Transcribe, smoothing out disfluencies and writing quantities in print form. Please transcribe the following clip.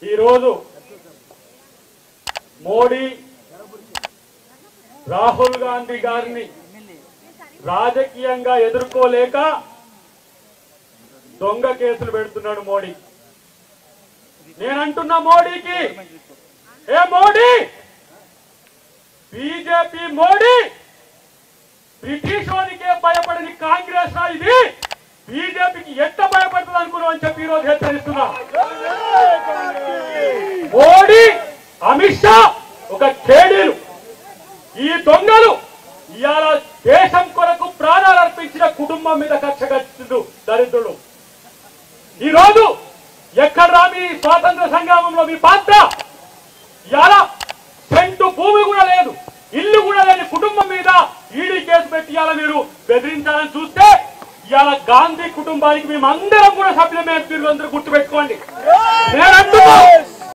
ఈ రోజు మోడీ రాహుల్ గాంధీ గారిని రాజకీయంగా ఎదుర్కోలేక దొంగ కేసులు పెడుతున్నాడు మోడీ. నేనంటున్నా మోడీకి, ఏ మోడీ, బీజేపీ మోడీ బ్రిటిష్ వారికే భయపడని కాంగ్రెస్ ఇది బీజేపీకి ఎంత భయపడుతుంది అనుకున్నాం అని చెప్పి ఈరోజు హెచ్చరిస్తున్నా. మోడీ, అమిత్ షా ఒక ఖేడీలు, ఈ దొంగలు ఇవాళ దేశం కొరకు ప్రాణాలు అర్పించిన కుటుంబం మీద కక్ష కట్టిండు దరిద్రుడు. ఈ రోజు ఎక్కడ మీ స్వాతంత్ర సంగ్రామంలో మీ పాత్ర? ఇవాళ సెంటు భూమి కూడా లేదు, ఇల్లు కూడా లేని కుటుంబం మీద ఈడీ కేసు పెట్టి ఇవాళ మీరు బెదిరించాలని చూస్తే ఇవాళ గాంధీ కుటుంబానికి మేమందరం కూడా సభ్యులమే. మీరు అందరూ గుర్తుపెట్టుకోండి. నేనంటూ